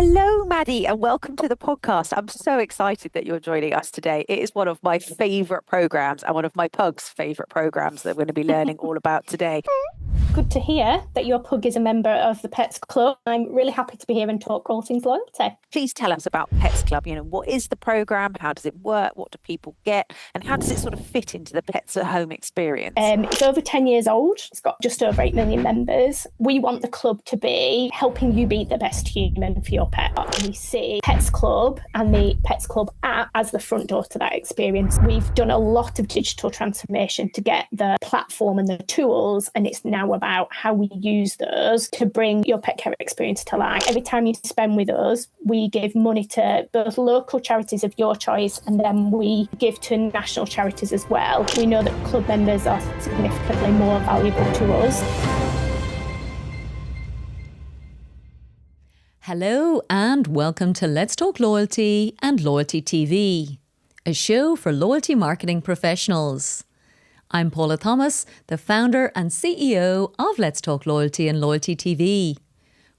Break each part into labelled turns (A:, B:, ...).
A: Hello, Maddie, and welcome to the podcast. I'm so excited that you're joining us today. It is one of my favorite programs and one of my pug's favorite programs that we're going to be learning all about today.
B: Good to hear that your pug is a member of the Pets Club. I'm really happy to be here and talk all things loyalty.
A: Please tell us about Pets Club. What is the program? How does it work? What do people get? And how does it sort of fit into the pets at home experience?
B: It's over 10 years old. It's got just over 8 million members. We want the club to be helping you be the best human for your pet. We see Pets Club and the Pets Club app as the front door to that experience. We've done a lot of digital transformation to get the platform and the tools, and it's now about how we use those to bring your pet care experience to life. Every time you spend with us, we give money to both local charities of your choice, and then we give to national charities as well. We know that club members are significantly more valuable to us.
C: Hello and welcome to Let's Talk Loyalty and Loyalty TV, a show for loyalty marketing professionals. I'm Paula Thomas, the founder and CEO of Let's Talk Loyalty and Loyalty TV,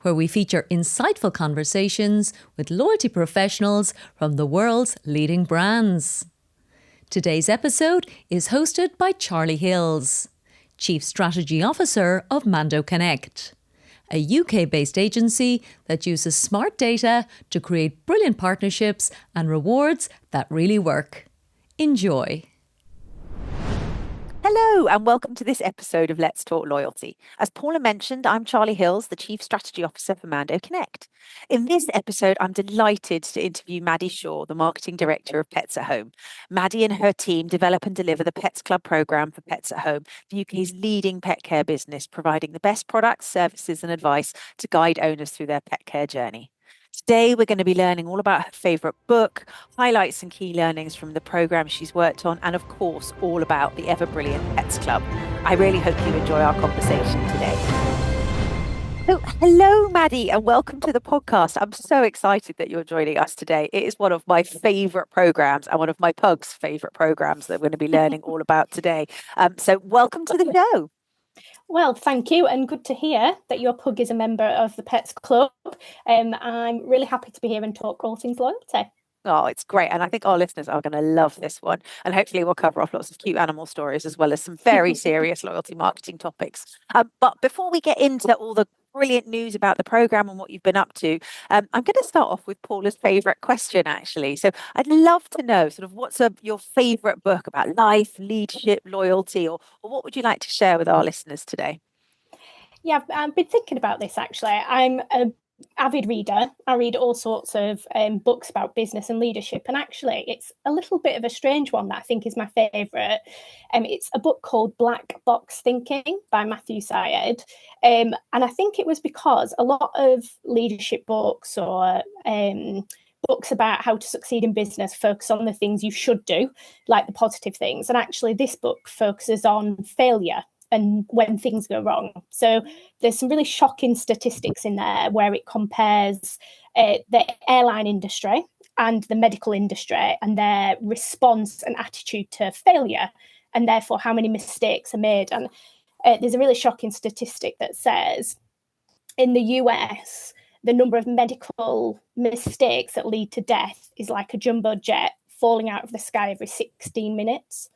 C: where we feature insightful conversations with loyalty professionals from the world's leading brands. Today's episode is hosted by Charlie Hills, Chief Strategy Officer of Mando Connect, a UK-based agency that uses smart data to create brilliant partnerships and rewards that really work. Enjoy.
A: Hello, and welcome to this episode of Let's Talk Loyalty. As Paula mentioned, I'm Charlie Hills, the Chief Strategy Officer for Mando Connect. In this episode, I'm delighted to interview Maddie Shaw, the Marketing Director of Pets at Home. Maddie and her team develop and deliver the Pets Club programme for Pets at Home, the UK's leading pet care business, providing the best products, services and advice to guide owners through their pet care journey. Today, we're going to be learning all about her favourite book, highlights and key learnings from the programme she's worked on, and of course, all about the ever-brilliant Pets Club. I really hope you enjoy our conversation today. So, hello, Maddie, and welcome to the podcast. I'm so excited that you're joining us today. It is one of my favourite programmes and one of my pug's favourite programmes that we're going to be learning all about today. So welcome to the show.
B: Well, thank you, and good to hear that your pug is a member of the Pets Club. I'm really happy to be here and talk all things loyalty.
A: Oh, it's great. And I think our listeners are going to love this one. And hopefully we'll cover off lots of cute animal stories as well as some very serious loyalty marketing topics. But before we get into all the brilliant news about the programme and what you've been up to, I'm going to start off with Paula's favourite question, actually. So I'd love to know sort of what's your favourite book about life, leadership, loyalty, or what would you like to share with our listeners today?
B: Yeah, I've been thinking about this, actually. I'm a avid reader. I read all sorts of books about business and leadership, and actually it's a little bit of a strange one that I think is my favourite. It's a book called Black Box Thinking by Matthew Syed, and I think it was because a lot of leadership books or books about how to succeed in business focus on the things you should do, like the positive things, and actually this book focuses on failure and when things go wrong. So there's some really shocking statistics in there where it compares the airline industry and the medical industry and their response and attitude to failure, and therefore how many mistakes are made. And there's a really shocking statistic that says in the US, the number of medical mistakes that lead to death is like a jumbo jet falling out of the sky every 16 minutes.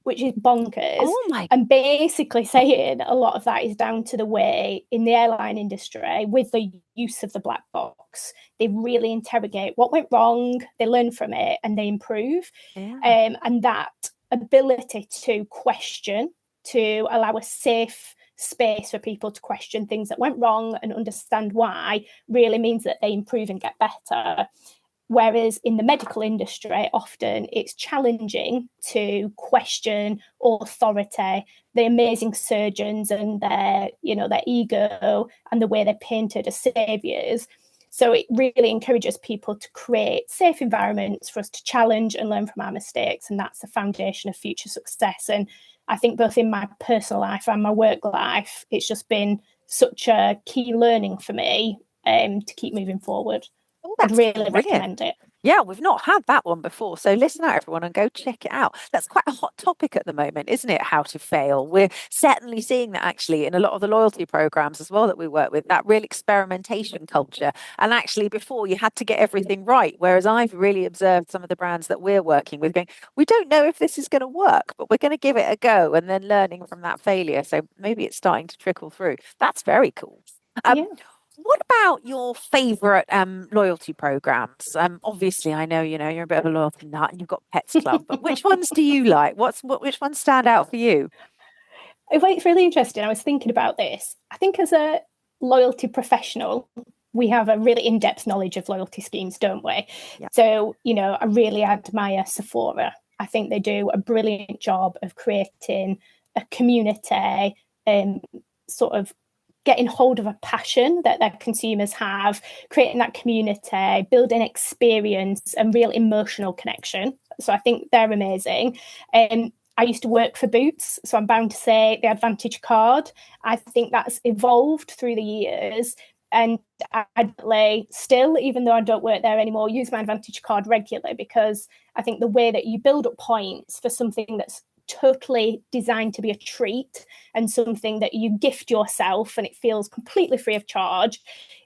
B: Which is bonkers.
A: Oh my.
B: And basically saying a lot of that is down to the way in the airline industry, with the use of the black box, they really interrogate what went wrong, they learn from it, and they improve.
A: Yeah.
B: And that ability to question, to allow a safe space for people to question things that went wrong and understand why, really means that they improve and get better. Whereas in the medical industry, often it's challenging to question authority, the amazing surgeons and their ego and the way they're painted as saviours. So it really encourages people to create safe environments for us to challenge and learn from our mistakes. And that's the foundation of future success. And I think both in my personal life and my work life, it's just been such a key learning for me to keep moving forward.
A: Oh,
B: I'd
A: that's
B: really
A: brilliant.
B: recommend it.
A: Yeah, we've not had that one before. So listen out, everyone, and go check it out. That's quite a hot topic at the moment, isn't it? How to fail. We're certainly seeing that actually in a lot of the loyalty programs as well that we work with, that real experimentation culture. And actually, before you had to get everything right. Whereas I've really observed some of the brands that we're working with going, we don't know if this is going to work, but we're going to give it a go and then learning from that failure. So maybe it's starting to trickle through. That's very cool.
B: Yeah.
A: What about your favorite loyalty programs? Obviously, I know you're a bit of a loyalty nut, and you've got Pets Club. But which ones do you like? Which ones stand out for you?
B: It's really interesting. I was thinking about this. I think as a loyalty professional, we have a really in-depth knowledge of loyalty schemes, don't we?
A: Yeah.
B: So, I really admire Sephora. I think they do a brilliant job of creating a community and sort of getting hold of a passion that their consumers have, creating that community, building experience and real emotional connection. So I think they're amazing. I used to work for Boots, so I'm bound to say the Advantage card. I think that's evolved through the years. And I still, even though I don't work there anymore, use my Advantage card regularly because I think the way that you build up points for something that's totally designed to be a treat and something that you gift yourself and it feels completely free of charge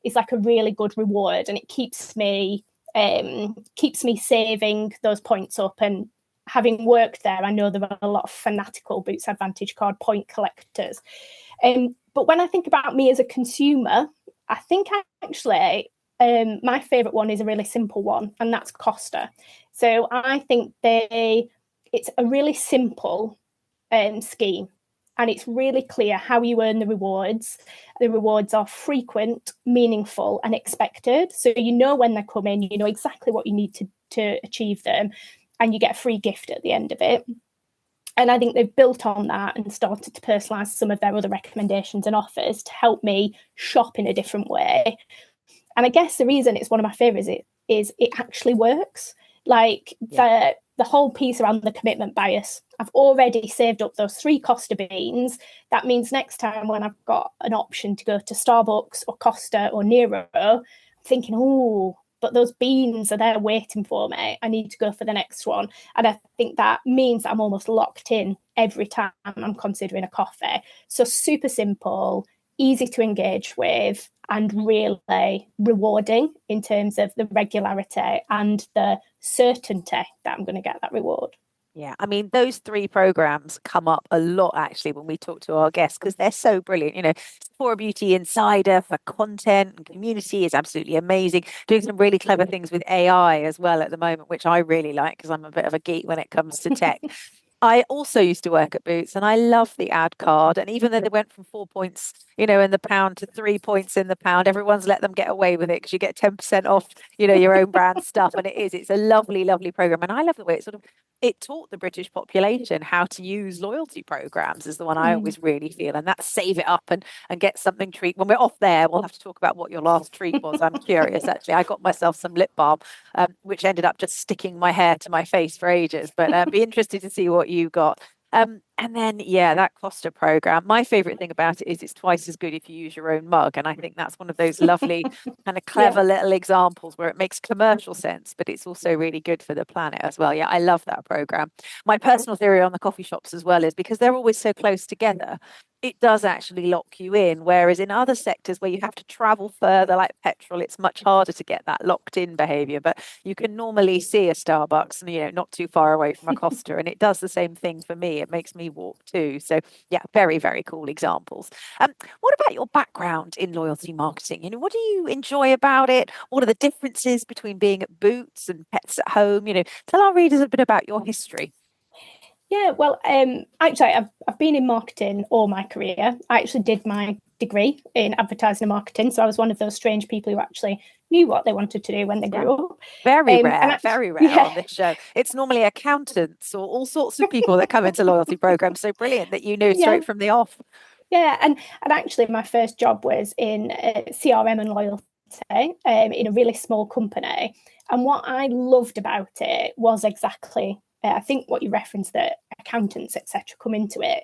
B: is like a really good reward, and it keeps me saving those points up. And having worked there, I know there are a lot of fanatical Boots Advantage card point collectors. But when I think about me as a consumer, I think actually my favourite one is a really simple one, and that's Costa. So I think it's a really simple scheme, and it's really clear how you earn the rewards. The rewards are frequent, meaningful, and expected. So you know when they're coming, you know exactly what you need to achieve them, and you get a free gift at the end of it. And I think they've built on that and started to personalise some of their other recommendations and offers to help me shop in a different way. And I guess the reason it's one of my favourites is it actually works. Like the whole piece around the commitment bias. I've already saved up those 3 Costa beans. That means next time when I've got an option to go to Starbucks or Costa or Nero, I'm thinking, oh, but those beans are there waiting for me. I need to go for the next one. And I think that means that I'm almost locked in every time I'm considering a coffee. So super simple, easy to engage with, and really rewarding in terms of the regularity and the certainty that I'm going to get that reward.
A: Yeah, I mean, those 3 programs come up a lot actually when we talk to our guests because they're so brilliant. Sephora Beauty Insider for content and community is absolutely amazing. Doing some really clever things with AI as well at the moment, which I really like because I'm a bit of a geek when it comes to tech. I also used to work at Boots and I love the ad card. And even though they went from 4 points, in the pound to 3 points in the pound, everyone's let them get away with it because you get 10% off, your own brand stuff. And it's a lovely, lovely program. And I love the way it taught the British population how to use loyalty programs is the one I always really feel. And that's save it up and get something treat. When we're off there, we'll have to talk about what your last treat was. I'm curious, actually. I got myself some lip balm, which ended up just sticking my hair to my face for ages. But be interested to see what you got. And then, that Costa program. My favorite thing about it is it's twice as good if you use your own mug. And I think that's one of those lovely, kind of clever little examples where it makes commercial sense, but it's also really good for the planet as well. Yeah, I love that program. My personal theory on the coffee shops as well is because they're always so close together, it does actually lock you in. Whereas in other sectors where you have to travel further, like petrol, it's much harder to get that locked in behavior. But you can normally see a Starbucks, not too far away from a Costa. And it does the same thing for me. It makes me walk too. So yeah, very, very cool examples. What about your background in loyalty marketing? What do you enjoy about it? What are the differences between being at Boots and Pets at Home? Tell our readers a bit about your history.
B: Yeah, well, actually, I've been in marketing all my career. I actually did my degree in advertising and marketing, so I was one of those strange people who actually knew what they wanted to do when they grew up.
A: Very rare on this show. It's normally accountants or all sorts of people that come into loyalty programs. So brilliant that you knew straight from the off.
B: Yeah, and actually, my first job was in CRM and loyalty in a really small company. And what I loved about it was exactly, I think what you referenced, that accountants, etc., come into it.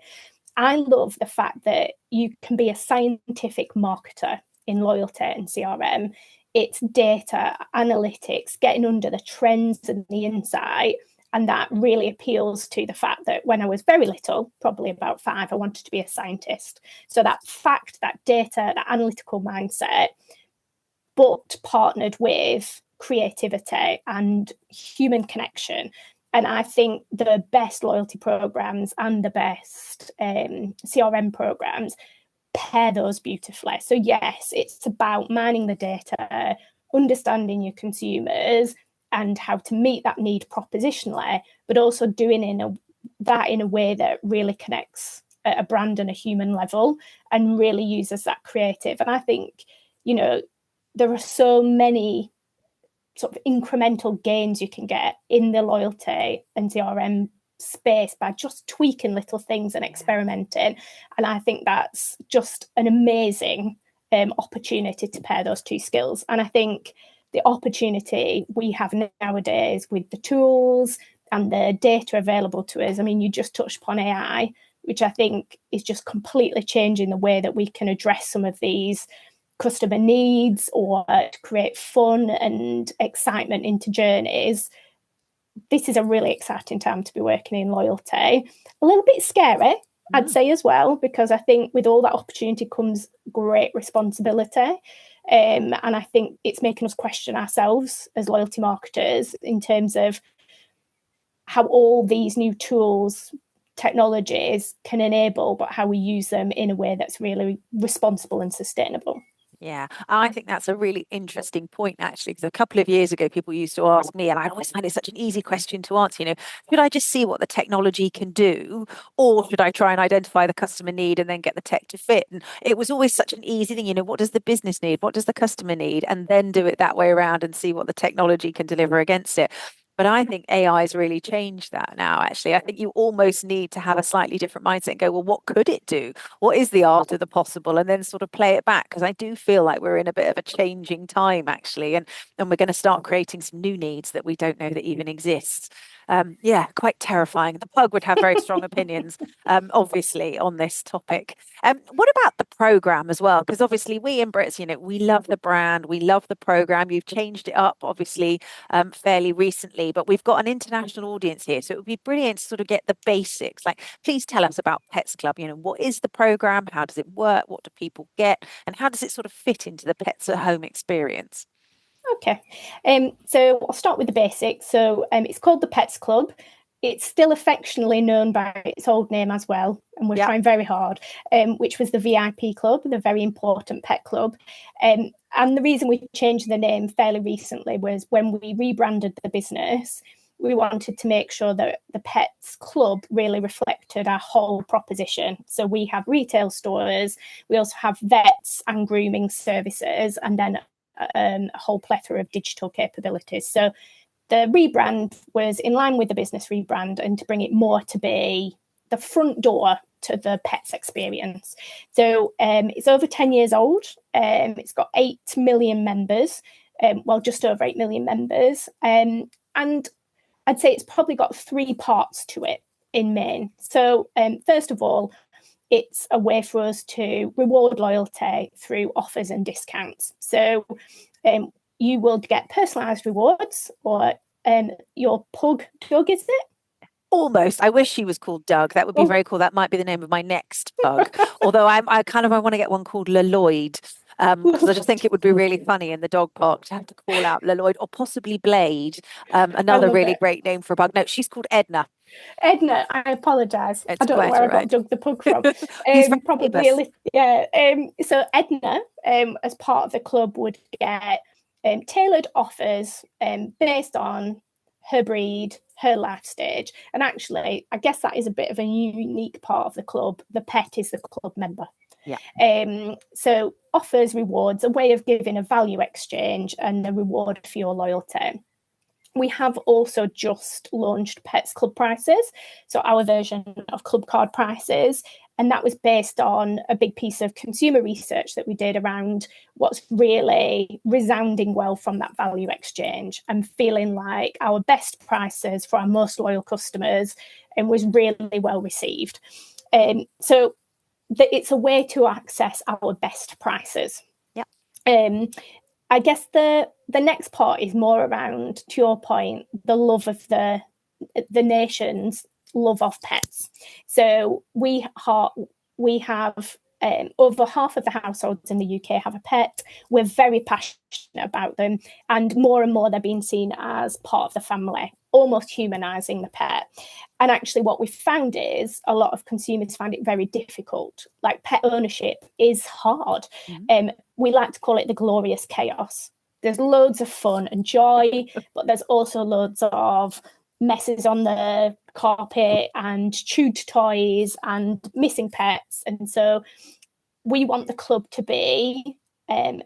B: I love the fact that you can be a scientific marketer in loyalty and CRM. it's data, analytics, getting under the trends and the insight. And that really appeals to the fact that when I was very little, probably about 5, I wanted to be a scientist. So that fact, that data, that analytical mindset, but partnered with creativity and human connection. And I think the best loyalty programs and the best CRM programs pair those beautifully. So yes, it's about mining the data, understanding your consumers and how to meet that need propositionally, but also doing that in a way that really connects at a brand and a human level and really uses that creative. And I think, there are so many sort of incremental gains you can get in the loyalty and CRM space by just tweaking little things and experimenting. And I think that's just an amazing opportunity to pair those two skills. And I think the opportunity we have nowadays with the tools and the data available to us, I mean, you just touched upon AI, which I think is just completely changing the way that we can address some of these customer needs or to create fun and excitement into journeys. This is a really exciting time to be working in loyalty. A little bit scary, I'd say as well, because I think with all that opportunity comes great responsibility. And I think it's making us question ourselves as loyalty marketers in terms of how all these new tools, technologies can enable, but how we use them in a way that's really responsible and sustainable.
A: Yeah, I think that's a really interesting point, actually, because a couple of years ago, people used to ask me, and I always find it such an easy question to answer, should I just see what the technology can do, or should I try and identify the customer need and then get the tech to fit? And it was always such an easy thing, what does the business need? What does the customer need? And then do it that way around and see what the technology can deliver against it. But I think AI has really changed that now, actually. I think you almost need to have a slightly different mindset and go, well, what could it do? What is the art of the possible? And then sort of play it back. Because I do feel like we're in a bit of a changing time, actually. And we're going to start creating some new needs that we don't know that even exist. Yeah, quite terrifying. The Pug would have very strong opinions, obviously, on this topic. What about the program as well? Because obviously we in Brits, we love the brand, we love the program. You've changed it up, obviously, fairly recently, but we've got an international audience here. So it would be brilliant to sort of get the basics. Like, please tell us about Pets Club. What is the program? How does it work? What do people get? And how does it sort of fit into the Pets at Home experience?
B: Okay, so I'll start with the basics. So it's called the Pets Club. It's still affectionately known by its old name as well, and we're trying very hard, which was the VIP Club, the very important pet club. And the reason we changed the name fairly recently was when we rebranded the business, we wanted to make sure that the Pets Club really reflected our whole proposition. So we have retail stores, we also have vets and grooming services, and then a whole plethora of digital capabilities. So the rebrand was in line with the business rebrand and to bring it more to be the front door to the pets experience. So it's over 10 years old. It's got 8 million members, just over 8 million members. And I'd say it's probably got 3 parts to it in main. So first of all, it's a way for us to reward loyalty through offers and discounts. So you will get personalised rewards, or your pug, Doug, is it?
A: Almost. I wish she was called Doug. That would be very cool. That might be the name of my next pug. Although I want to get one called Lloyd, because I just think it would be really funny in the dog park to have to call out Lloyd, or possibly Blade, another really great name for a pug. No, she's called Edna.
B: Edna, I apologise. I don't know where I got Doug the pug from.
A: He's
B: probably So Edna, as part of the club, would get tailored offers based on her breed, her life stage. And actually, I guess that is a bit of a unique part of the club. The pet is the club member.
A: Yeah.
B: So offers, rewards, a way of giving a value exchange and a reward for your loyalty. We have also just launched Pets Club prices, so our version of club card prices, and that was based on a big piece of consumer research that we did around what's really resounding well from that value exchange and feeling like our best prices for our most loyal customers and was really well received. So it's a way to access our best prices.
A: Yeah.
B: I guess the next part is more around, to your point, the love of the nation's love of pets. So we have over half of the households in the UK have a pet. We're very passionate about them, and more they're being seen as part of the family, almost humanising the pet. And actually, what we've found is a lot of consumers find it very difficult. Like, pet ownership is hard. We like to call it the glorious chaos. There's loads of fun and joy, but there's also loads of messes on the carpet and chewed toys and missing pets. And so we want the club to be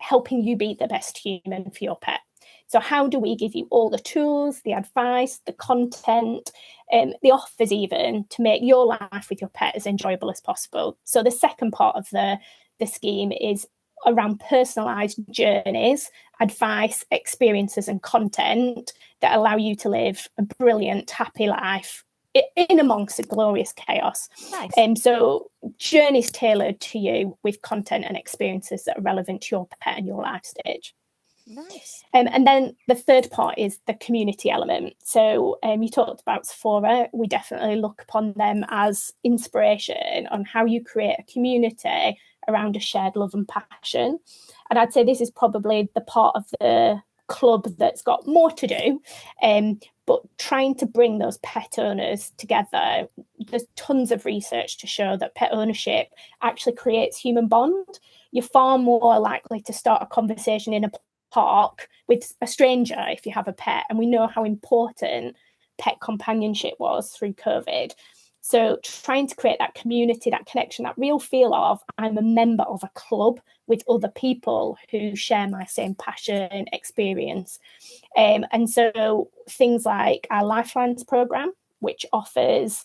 B: helping you be the best human for your pet. So how do we give you all the tools, the advice, the content, the offers even, to make your life with your pet as enjoyable as possible? So the second part of the scheme is around personalised journeys, advice, experiences and content that allow you to live a brilliant, happy life in amongst the glorious chaos.
A: Nice.
B: So journeys tailored to you with content and experiences that are relevant to your pet and your life stage.
A: Nice.
B: And then the third part is the community element. So you talked about Sephora. We definitely look upon them as inspiration on how you create a community around a shared love and passion. And I'd say this is probably the part of the club that's got more to do, but trying to bring those pet owners together. There's tons of research to show that pet ownership actually creates human bond. You're far more likely to start a conversation in a park with a stranger if you have a pet, and we know how important pet companionship was through COVID. So trying to create that community, that connection, that real feel of I'm a member of a club with other people who share my same passion, experience. And so things like our Lifelines programme, which offers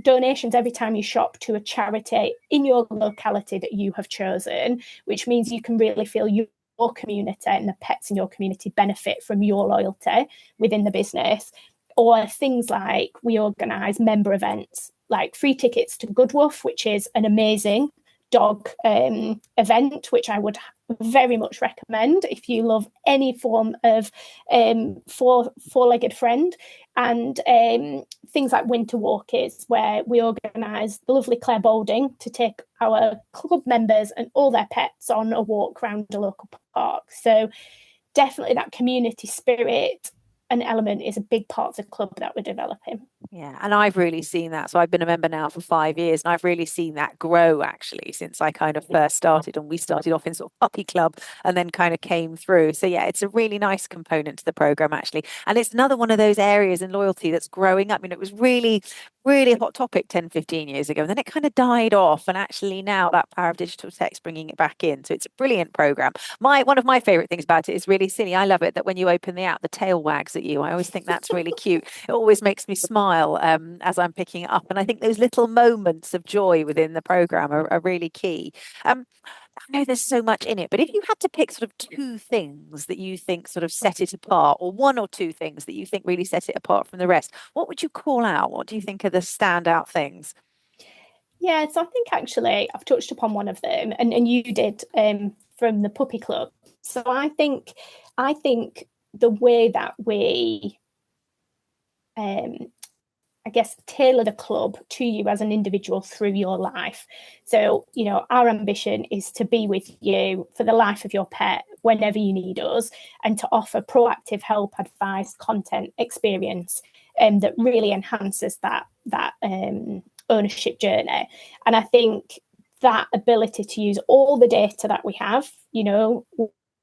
B: donations every time you shop to a charity in your locality that you have chosen, which means you can really feel your community and the pets in your community benefit from your loyalty within the business. Or things like we organise member events, like free tickets to Goodwoof, which is an amazing dog event, which I would very much recommend if you love any form of four-legged friend. And things like winter walkies, where we organise the lovely Claire Boulding to take our club members and all their pets on a walk around a local park. So definitely that community spirit an element is a big part of the club that we're developing.
A: Yeah, and I've really seen that. So I've been a member now for 5 years, and I've really seen that grow actually since I kind of first started. And we started off in sort of puppy club and then kind of came through. So yeah, it's a really nice component to the program actually. And it's another one of those areas in loyalty that's growing up. It was really a hot topic 10, 15 years ago, and then it kind of died off. And actually now that power of digital tech's bringing it back in. So it's a brilliant program. One of my favorite things about it is really silly. I love it that when you open the app, the tail wags at you. I always think that's really cute. It always makes me smile as I'm picking it up. And I think those little moments of joy within the program are really key. I know there's so much in it, but if you had to pick sort of two things that you think sort of set it apart, or one or two things that you think really set it apart from the rest, what would you call out? What do you think are the standout things?
B: Yeah, so I think actually I've touched upon one of them, and you did from the puppy club. So I think the way that we I guess, tailor the club to you as an individual through your life. So, our ambition is to be with you for the life of your pet whenever you need us, and to offer proactive help, advice, content, experience that really enhances that ownership journey. And I think that ability to use all the data that we have,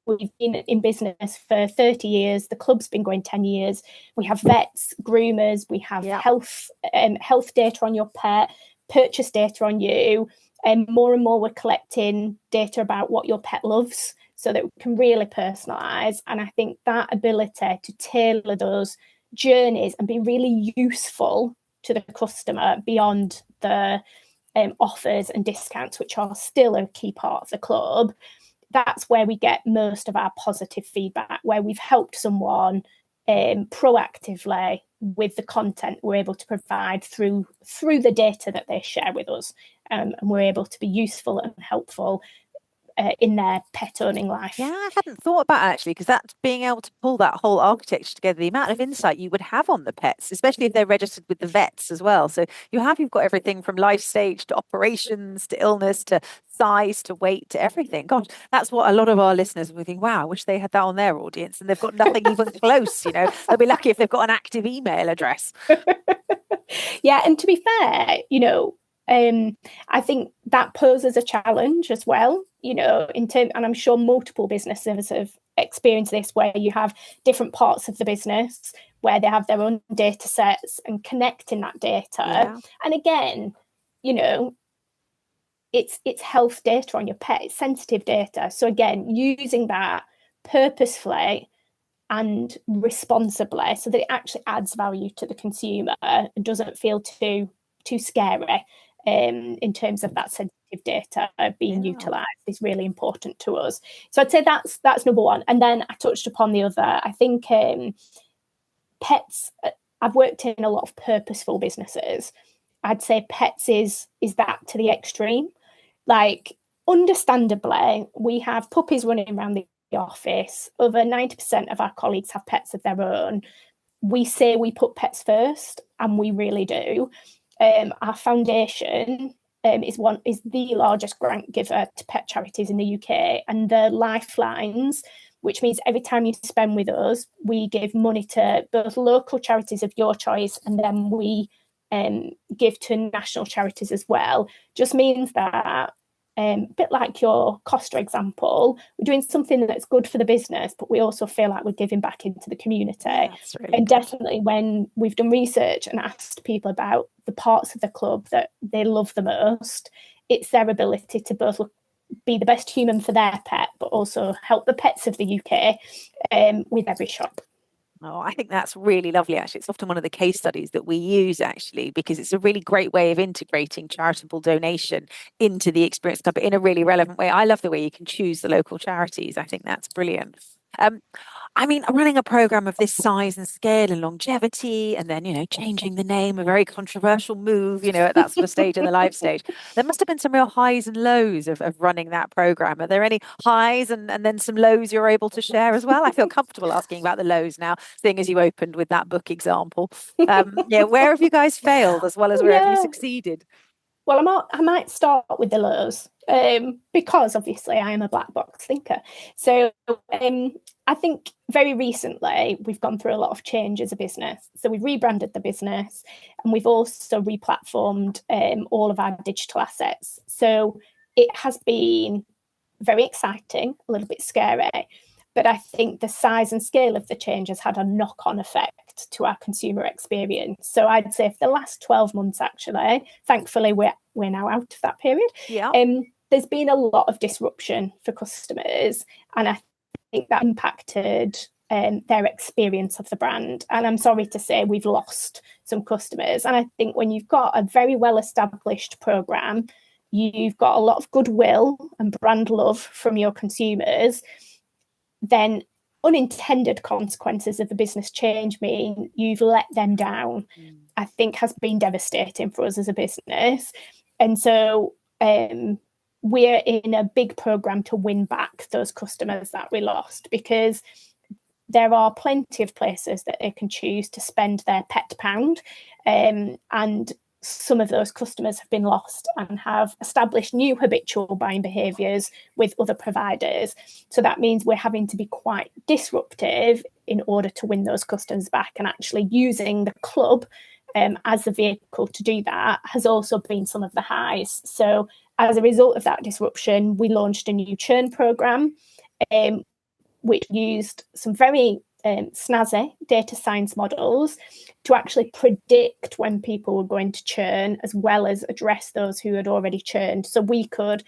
B: we've been in business for 30 years. The club's been going 10 years. We have vets, groomers, we have health data on your pet, purchase data on you. And more we're collecting data about what your pet loves so that we can really personalise. And I think that ability to tailor those journeys and be really useful to the customer beyond the offers and discounts, which are still a key part of the club, that's where we get most of our positive feedback, where we've helped someone proactively with the content we're able to provide through the data that they share with us, and we're able to be useful and helpful in their pet owning life.
A: Yeah, I hadn't thought about it actually, because that's being able to pull that whole architecture together, the amount of insight you would have on the pets, especially if they're registered with the vets as well. So you've got everything from life stage to operations to illness to size to weight to everything. Gosh, that's what a lot of our listeners will think, wow, I wish they had that on their audience, and they've got nothing even close, They'll be lucky if they've got an active email address.
B: Yeah, and to be fair, I think that poses a challenge as well, and I'm sure multiple businesses have experienced this, where you have different parts of the business where they have their own data sets, and connecting that data.
A: Yeah.
B: And again, it's health data on your pet, it's sensitive data. So again, using that purposefully and responsibly, so that it actually adds value to the consumer and doesn't feel too scary, in terms of that sensitive data being utilised, is really important to us. So I'd say that's number one. And then I touched upon the other. I think pets. I've worked in a lot of purposeful businesses. I'd say pets is that to the extreme. Like, understandably, we have puppies running around the office. Over 90% of our colleagues have pets of their own. We say we put pets first, and we really do. Our foundation is the largest grant giver to pet charities in the UK, and the lifelines, which means every time you spend with us, we give money to both local charities of your choice, and then we give to national charities as well, just means that, a bit like your Costa example, we're doing something that's good for the business, but we also feel like we're giving back into the community.
A: That's really
B: and
A: good.
B: Definitely, when we've done research and asked people about the parts of the club that they love the most, it's their ability to both be the best human for their pet, but also help the pets of the UK with every shop.
A: Oh, I think that's really lovely, actually. It's often one of the case studies that we use, actually, because it's a really great way of integrating charitable donation into the Experience Club in a really relevant way. I love the way you can choose the local charities. I think that's brilliant. Running a program of this size and scale and longevity, and then, changing the name, a very controversial move, at that sort of stage in the life stage. There must have been some real highs and lows of running that program. Are there any highs and then some lows you're able to share as well? I feel comfortable asking about the lows now, seeing as you opened with that book example. Where have you guys failed as well as where have you succeeded?
B: Well, I might start with the lows, because obviously I am a black box thinker. So I think very recently we've gone through a lot of change as a business. So we've rebranded the business, and we've also replatformed all of our digital assets. So it has been very exciting, a little bit scary, but I think the size and scale of the change has had a knock-on effect to our consumer experience. So I'd say for the last 12 months, actually, thankfully we're now out of that period.
A: Yeah.
B: There's been a lot of disruption for customers, and I think that impacted their experience of the brand. And I'm sorry to say we've lost some customers. And I think when you've got a very well-established programme, you've got a lot of goodwill and brand love from your consumers, then unintended consequences of the business change mean you've let them down, I think has been devastating for us as a business. And so we're in a big programme to win back those customers that we lost, because there are plenty of places that they can choose to spend their pet pound, and some of those customers have been lost and have established new habitual buying behaviours with other providers. So that means we're having to be quite disruptive in order to win those customers back, and actually using the club as the vehicle to do that has also been some of the highs. So as a result of that disruption, we launched a new churn programme, which used some very snazzy data science models to actually predict when people were going to churn, as well as address those who had already churned. So we could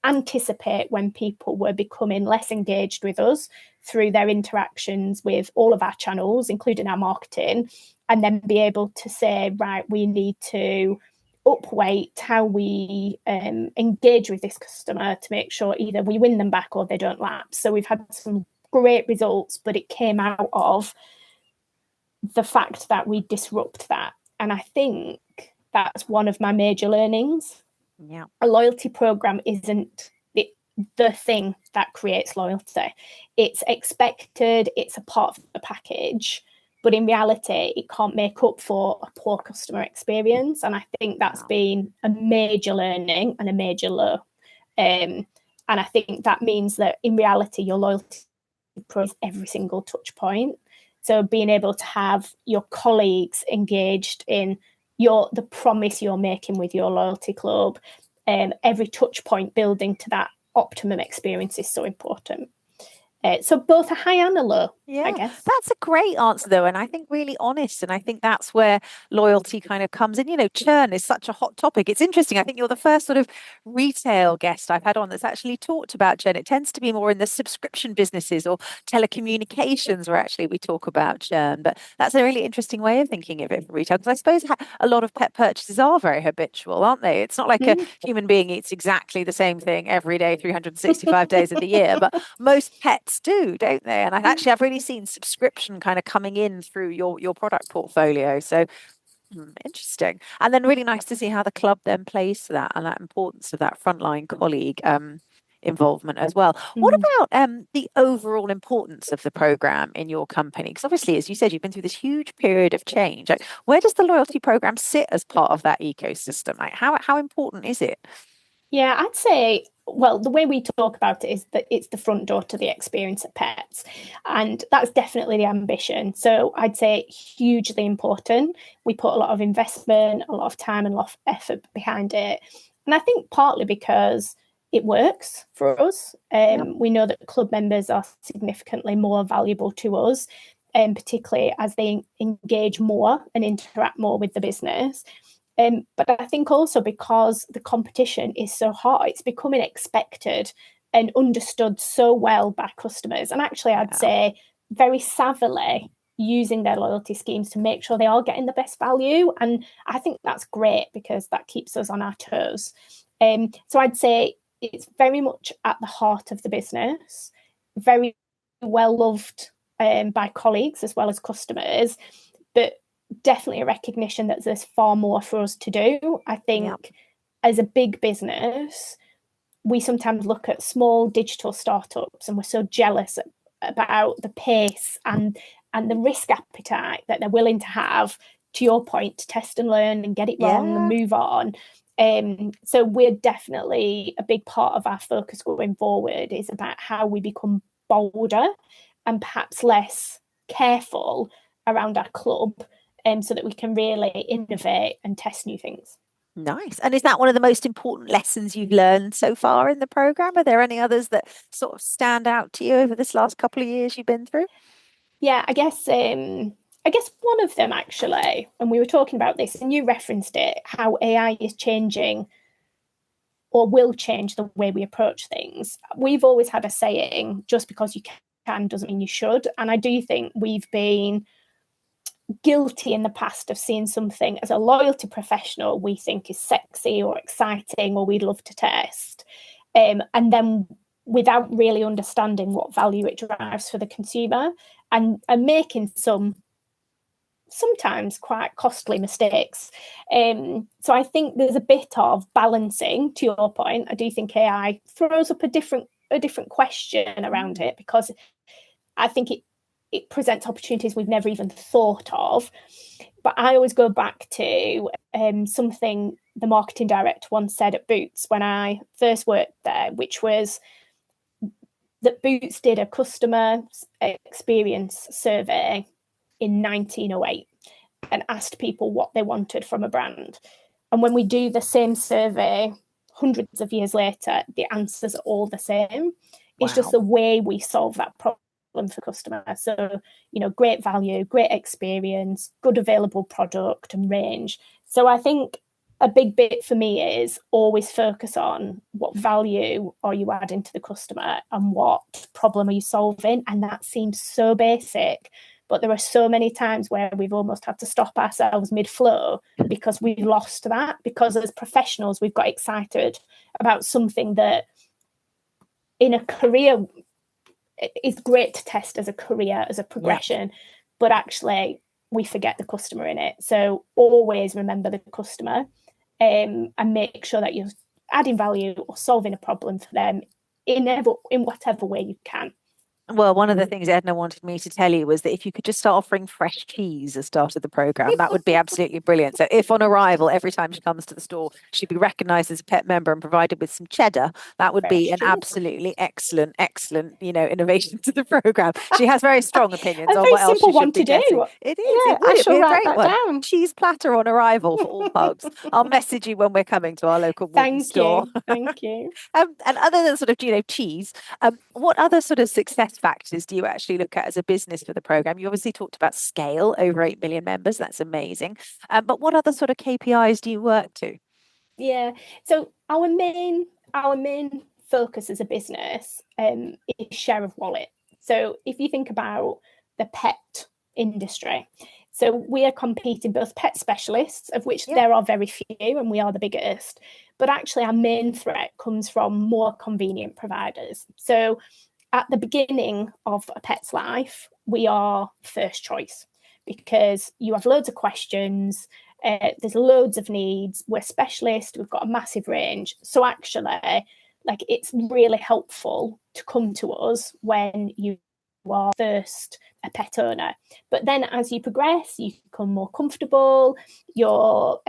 B: anticipate when people were becoming less engaged with us through their interactions with all of our channels, including our marketing, and then be able to say, right, we need to upweight how we engage with this customer to make sure either we win them back or they don't lapse. So we've had some great results, but it came out of the fact that we disrupt that. And I think that's one of my major learnings.
A: Yeah.
B: A loyalty program isn't the thing that creates loyalty. It's expected, it's a part of the package, but in reality, it can't make up for a poor customer experience. And I think that's been a major learning and a major low. And I think that means that in reality, your loyalty improves every single touch point. So being able to have your colleagues engaged in the promise you're making with your loyalty club, every touch point building to that optimum experience is so important. So both a high and a low, I guess.
A: That's a great answer, though. And I think really honest. And I think that's where loyalty kind of comes in. Churn is such a hot topic. It's interesting. I think you're the first sort of retail guest I've had on that's actually talked about churn. It tends to be more in the subscription businesses or telecommunications where actually we talk about churn. But that's a really interesting way of thinking of it for retail, because I suppose a lot of pet purchases are very habitual, aren't they? It's not like a human being eats exactly the same thing every day, 365 days of the year, but most pets do, don't they? And I've really seen subscription kind of coming in through your product portfolio. So interesting. And then really nice to see how the club then plays to that and that importance of that frontline colleague involvement as well. What about the overall importance of the program in your company? Because obviously, as you said, you've been through this huge period of change. Like, where does the loyalty program sit as part of that ecosystem? Like, how important is it?
B: Yeah, I'd say, well, the way we talk about it is that it's the front door to the experience of pets. And that's definitely the ambition. So I'd say hugely important. We put a lot of investment, a lot of time, and a lot of effort behind it. And I think partly because it works for us. We know that club members are significantly more valuable to us, particularly as they engage more and interact more with the business. But I think also because the competition is so hot, it's becoming expected and understood so well by customers. And actually, I'd say very savvily using their loyalty schemes to make sure they are getting the best value. And I think that's great because that keeps us on our toes. So I'd say it's very much at the heart of the business, very well loved by colleagues as well as customers, but definitely a recognition that there's far more for us to do. I think as a big business, we sometimes look at small digital startups and we're so jealous about the pace and the risk appetite that they're willing to have, to your point, to test and learn and get it wrong and move on. So we're definitely, a big part of our focus going forward is about how we become bolder and perhaps less careful around our club, so that we can really innovate and test new things.
A: Nice. And is that one of the most important lessons you've learned so far in the program? Are there any others that sort of stand out to you over this last couple of years you've been through?
B: Yeah, I guess one of them actually, and we were talking about this and you referenced it, how AI is changing or will change the way we approach things. We've always had a saying, just because you can doesn't mean you should. And I do think we've been guilty in the past of seeing something as a loyalty professional we think is sexy or exciting or we'd love to test, and then without really understanding what value it drives for the consumer, and making sometimes quite costly mistakes. So I think there's a bit of balancing. To your point, I do think AI throws up a different question around it, because I think it presents opportunities we've never even thought of. But I always go back to something the marketing director once said at Boots when I first worked there, which was that Boots did a customer experience survey in 1908 and asked people what they wanted from a brand. And when we do the same survey hundreds of years later, the answers are all the same. It's just the way we solve that problem for customers. So, great value, great experience, good available product and range. So I think a big bit for me is always focus on what value are you adding to the customer and what problem are you solving. And that seems so basic, but there are so many times where we've almost had to stop ourselves mid-flow because we've lost that, because as professionals, we've got excited about something that in a career, it's great to test as a career, as a progression, but actually we forget the customer in it. So always remember the customer, and make sure that you're adding value or solving a problem for them in whatever way you can.
A: Well, one of the things Edna wanted me to tell you was that if you could just start offering fresh cheese as start of the program, that would be absolutely brilliant. So if on arrival, every time she comes to the store, she'd be recognized as a pet member and provided with some cheddar, that would be an absolutely excellent, innovation to the program. She has very strong opinions
B: A
A: on
B: very
A: what else
B: simple
A: she should
B: one
A: be
B: to do.
A: getting. It is.
B: Yeah, I
A: It'd
B: shall
A: be a
B: write
A: great
B: that
A: one.
B: down.
A: Cheese platter on arrival for all pugs. I'll message you when we're coming to our local Walton store.
B: Thank you.
A: And other than sort of, cheese, what other sort of success factors do you actually look at as a business for the program? You obviously talked about scale, over 8 million members. That's amazing. But what other sort of KPIs do you work to?
B: Yeah. So our main focus as a business is share of wallet. So if you think about the pet industry, so we are competing both pet specialists, of which there are very few, and we are the biggest. But actually, our main threat comes from more convenient providers. So at the beginning of a pet's life, we are first choice because you have loads of questions. There's loads of needs. We're specialists. We've got a massive range. So actually, it's really helpful to come to us when you are first a pet owner. But then as you progress, you become more comfortable. Your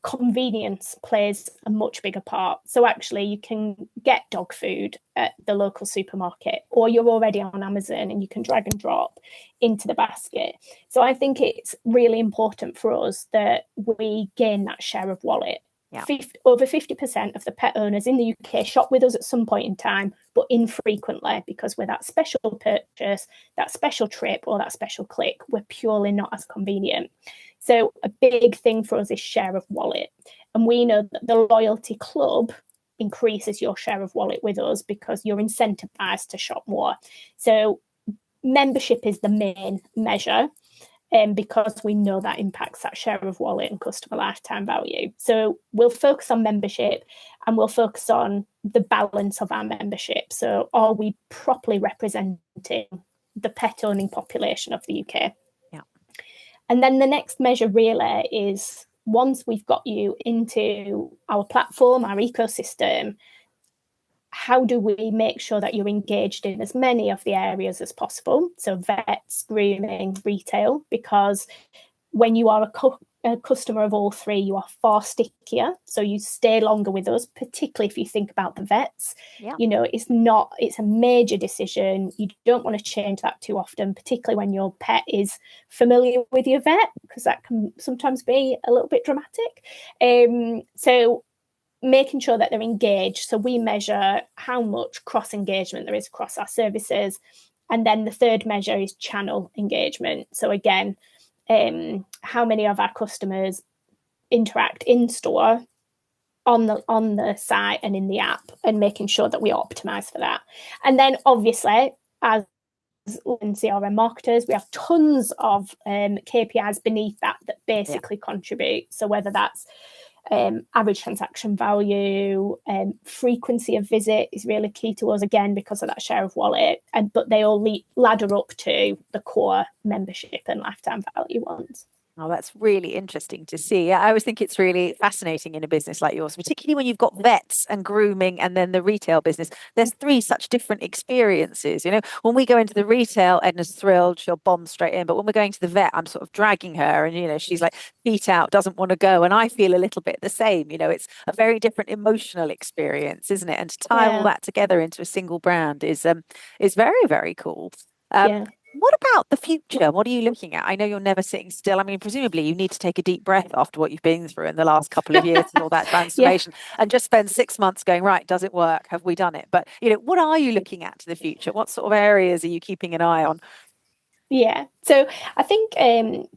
B: convenience plays a much bigger part. So actually you can get dog food at the local supermarket, or you're already on Amazon and you can drag and drop into the basket. So I think it's really important for us that we gain that share of wallet.
A: Yeah.
B: Over 50% of the pet owners in the UK shop with us at some point in time, but infrequently, because with that special purchase, that special trip, or that special click, we're purely not as convenient. So a big thing for us is share of wallet. And we know that the loyalty club increases your share of wallet with us because you're incentivized to shop more. So membership is the main measure, because we know that impacts that share of wallet and customer lifetime value. So we'll focus on membership, and we'll focus on the balance of our membership. So are we properly representing the pet owning population of the UK?
A: Yeah.
B: And then the next measure really is, once we've got you into our platform, our ecosystem, how do we make sure that you're engaged in as many of the areas as possible? So vets, grooming, retail, because when you are a customer of all three, you are far stickier. So you stay longer with us, particularly if you think about the vets.
A: Yeah.
B: It's a major decision. You don't want to change that too often, particularly when your pet is familiar with your vet, because that can sometimes be a little bit dramatic. So making sure that they're engaged. So we measure how much cross engagement there is across our services. And then the third measure is channel engagement. So again, how many of our customers interact in store, on the site and in the app, and making sure that we optimize for that. And then obviously, as CRM marketers, we have tons of KPIs beneath that basically contribute. So whether that's average transaction value, frequency of visit is really key to us, again, because of that share of wallet. But they all ladder up to the core membership and lifetime value ones.
A: Oh, that's really interesting to see. I always think it's really fascinating in a business like yours, particularly when you've got vets and grooming and then the retail business. There's three such different experiences. When we go into the retail, Edna's thrilled, she'll bomb straight in. But when we're going to the vet, I'm sort of dragging her and, she's like feet out, doesn't want to go. And I feel a little bit the same. It's a very different emotional experience, isn't it? And to tie all that together into a single brand is very, very cool. What about the future? What are you looking at? I know you're never sitting still. I mean, presumably you need to take a deep breath after what you've been through in the last couple of years and all that transformation, and just spend 6 months going, right, does it work? Have we done it? But, what are you looking at to the future? What sort of areas are you keeping an eye on?
B: Yeah. So I think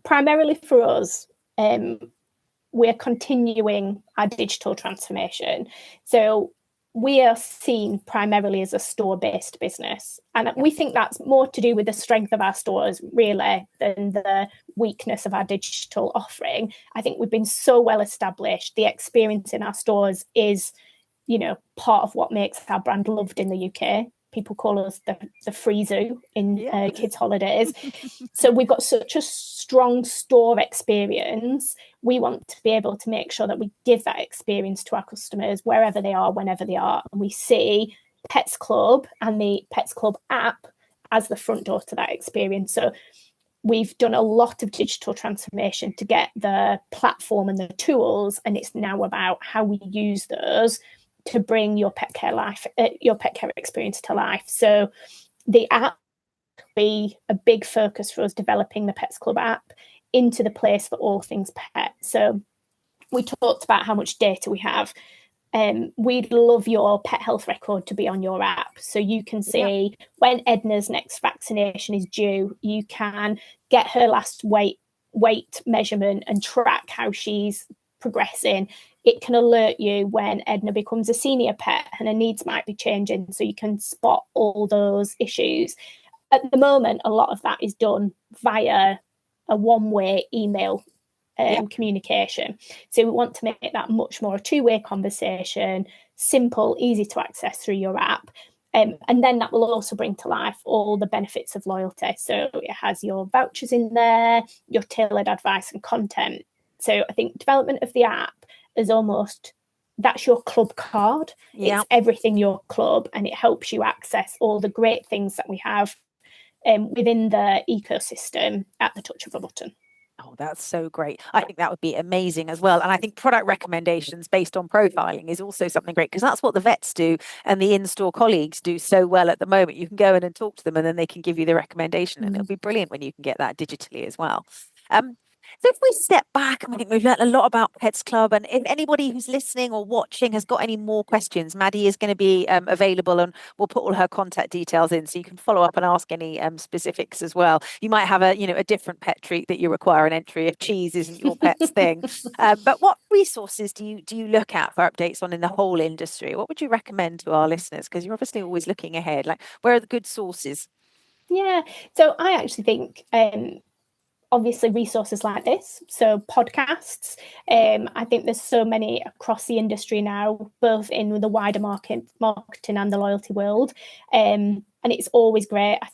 B: primarily for us, we're continuing our digital transformation. So we are seen primarily as a store-based business. And we think that's more to do with the strength of our stores, really, than the weakness of our digital offering. I think we've been so well established. The experience in our stores is, part of what makes our brand loved in the UK. People call us the free zoo in kids' holidays. So we've got such a strong store experience. We want to be able to make sure that we give that experience to our customers wherever they are, whenever they are. And we see Pets Club and the Pets Club app as the front door to that experience. So we've done a lot of digital transformation to get the platform and the tools, and it's now about how we use those to bring your pet care experience to life. So the app will be a big focus for us, developing the Pets Club app into the place for all things pet. So we talked about how much data we have. We'd love your pet health record to be on your app, so you can see when Edna's next vaccination is due. You can get her last weight measurement and track how she's progressing. It can alert you when Edna becomes a senior pet and her needs might be changing, so you can spot all those issues. At the moment, a lot of that is done via a one-way email communication. So we want to make that much more a two-way conversation, simple, easy to access through your app. And then that will also bring to life all the benefits of loyalty. So it has your vouchers in there, your tailored advice and content. So I think development of the app is almost, that's your club card. It's everything your club, and it helps you access all the great things that we have within the ecosystem at the touch of a button.
A: Oh, that's so great. I think that would be amazing as well. And I think product recommendations based on profiling is also something great, because that's what the vets do and the in-store colleagues do so well at the moment. You can go in and talk to them, and then they can give you the recommendation, and it'll be brilliant when you can get that digitally as well. So if we step back, and I think we've learned a lot about Pets Club, and if anybody who's listening or watching has got any more questions, Maddie is going to be available, and we'll put all her contact details in, so you can follow up and ask any specifics as well. You might have a different pet treat that you require an entry if cheese isn't your pet's thing. But what resources do you look at for updates on in the whole industry? What would you recommend to our listeners? Because you're obviously always looking ahead. Like, where are the good sources?
B: Yeah, so I actually think obviously resources like this, so podcasts. I think there's so many across the industry now, both in the wider marketing and the loyalty world, and it's always great. I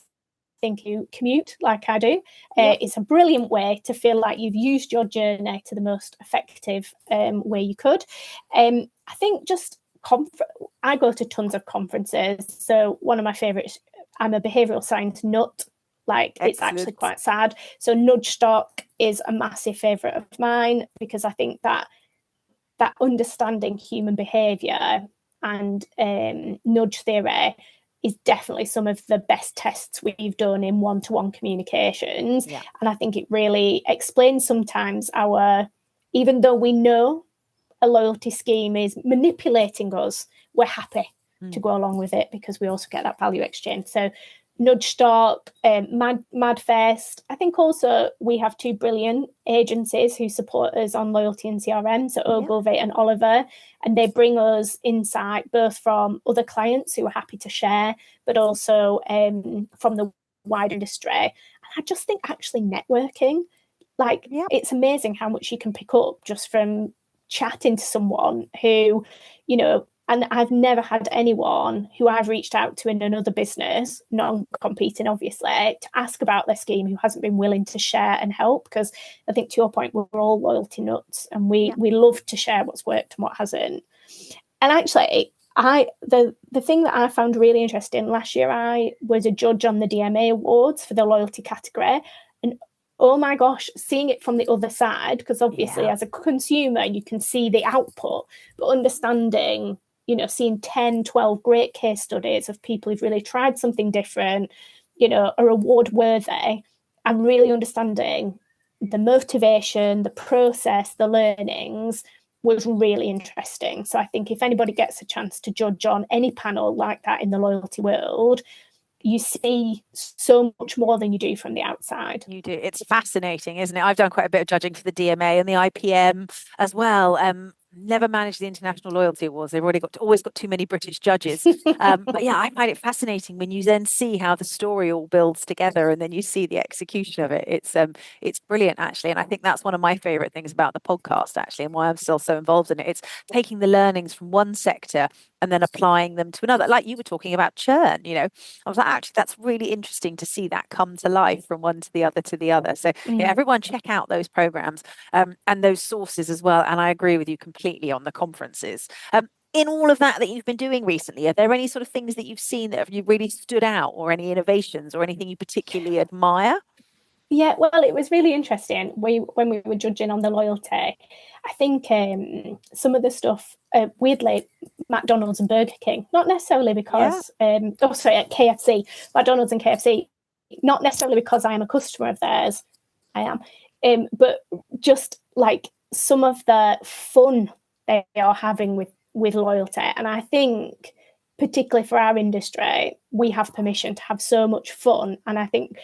B: think you commute like I do. It's a brilliant way to feel like you've used your journey to the most effective way you could. I think just I go to tons of conferences. So one of my favorites, I'm a behavioral science nut. Like,
A: Excellent.
B: It's actually quite sad. So Nudge Stock is a massive favourite of mine, because I think that understanding human behaviour and nudge theory is definitely some of the best tests we've done in one-to-one communications.
A: Yeah.
B: And I think it really explains sometimes even though we know a loyalty scheme is manipulating us, we're happy to go along with it, because we also get that value exchange. So Nudge Stock, Madfest. I think also we have two brilliant agencies who support us on loyalty and CRM, so Ogilvy and Oliver, and they bring us insight both from other clients who are happy to share, but also from the wider industry. And I just think actually networking, it's amazing how much you can pick up just from chatting to someone who, and I've never had anyone who I've reached out to in another business, non-competing obviously, to ask about their scheme who hasn't been willing to share and help. Because I think, to your point, we're all loyalty nuts, and we love to share what's worked and what hasn't. And actually, the thing that I found really interesting, last year I was a judge on the DMA Awards for the loyalty category, and oh my gosh, seeing it from the other side, because obviously as a consumer you can see the output, but understanding, seeing 10, 12 great case studies of people who've really tried something different, are award worthy, and really understanding the motivation, the process, the learnings was really interesting. So I think if anybody gets a chance to judge on any panel like that in the loyalty world, you see so much more than you do from the outside.
A: You do. It's fascinating, isn't it? I've done quite a bit of judging for the DMA and the IPM as well. Never managed the International Loyalty Awards. They've always got too many British judges. But yeah, I find it fascinating when you then see how the story all builds together, and then you see the execution of it. It's brilliant, actually. And I think that's one of my favorite things about the podcast, actually, and why I'm still so involved in it. It's taking the learnings from one sector and then applying them to another. Like you were talking about churn, I was like, actually, that's really interesting to see that come to life from one to the other to the other. So yeah, everyone check out those programs and those sources as well. And I agree with you completely on the conferences. in all of that you've been doing recently, are there any sort of things that you've seen that have you really stood out, or any innovations or anything you particularly admire?
B: Yeah, well, it was really interesting. When we were judging on the loyalty, I think some of the stuff, weirdly, McDonald's and Burger King, not necessarily because, KFC, McDonald's and KFC, not necessarily because I am a customer of theirs, I am, but just like some of the fun they are having with loyalty. And I think, particularly for our industry, we have permission to have so much fun. And I think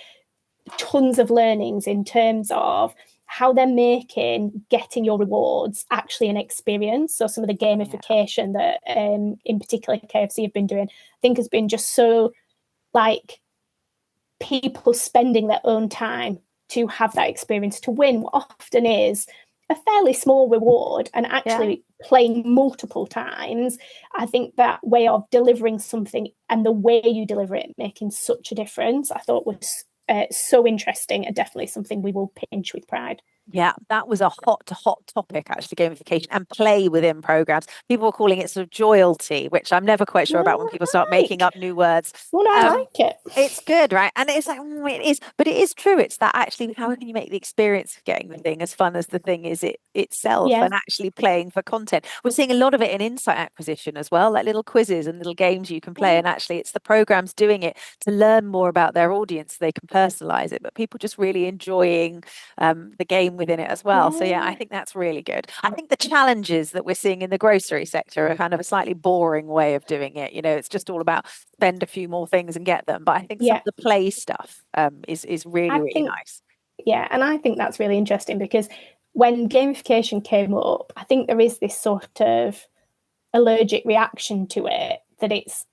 B: tons of learnings in terms of how they're making getting your rewards actually an experience. So some of the gamification that in particular KFC have been doing, I think has been just so like people spending their own time to have that experience, to win what often is a fairly small reward, and actually playing multiple times. I think that way of delivering something and the way you deliver it making such a difference, I thought was so interesting, and definitely something we will pinch with pride.
A: Yeah, that was a hot topic, actually, gamification and play within programs. People were calling it sort of joyalty, which I'm never quite sure about when people start making up new words.
B: Well, I like it.
A: It's good, right? And it's like, it is, but it is true. It's that actually, how can you make the experience of getting the thing as fun as the thing is itself, and actually playing for content? We're seeing a lot of it in insight acquisition as well, like little quizzes and little games you can play. And actually, it's the programs doing it to learn more about their audience so they can personalize it. But people just really enjoying the game within it as well. So I think that's really good. I think the challenges that we're seeing in the grocery sector are kind of a slightly boring way of doing it. It's just all about spend a few more things and get them. But I think some of the play stuff is really nice.
B: Yeah, and I think that's really interesting, because when gamification came up, I think there is this sort of allergic reaction to it, that it's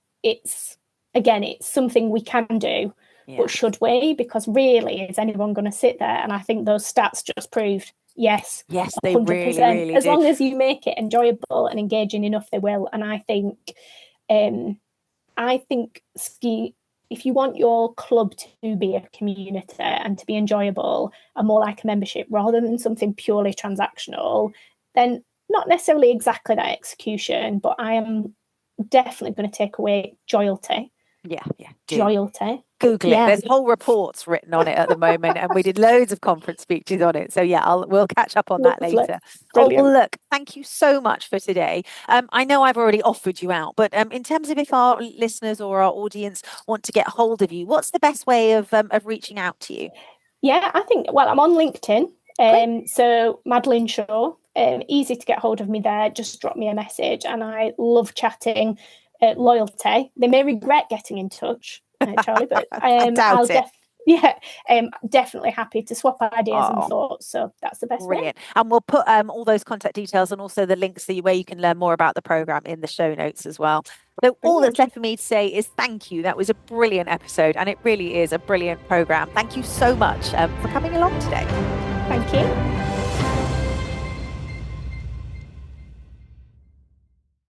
B: again, it's something we can do. But should we? Because really, is anyone going to sit there? And I think those stats just proved yes,
A: they 100%. Really
B: as
A: do.
B: long as you make it enjoyable and engaging enough, they will. And I think if you want your club to be a community and to be enjoyable and more like a membership rather than something purely transactional, then not necessarily exactly that execution, but I am definitely going to take away joyalty. Joyalty.
A: Google it. There's whole reports written on it at the moment, and we did loads of conference speeches on it. So we'll catch up on that later.
B: Brilliant.
A: Oh, well, look, thank you so much for today. I know I've already offered you out, but in terms of if our listeners or our audience want to get hold of you, what's the best way of reaching out to you?
B: Yeah, I think, I'm on LinkedIn. So Madeline Shaw, easy to get hold of me there. Just drop me a message, and I love chatting loyalty. They may regret getting in touch, Charlie, but
A: I doubt it.
B: Definitely happy to swap ideas and thoughts. So that's the best way.
A: And we'll put all those contact details and also the links where you can learn more about the program in the show notes as well. So all that's left for me to say is thank you. That was a brilliant episode, and it really is a brilliant program. Thank you so much for coming along today.
B: Thank you.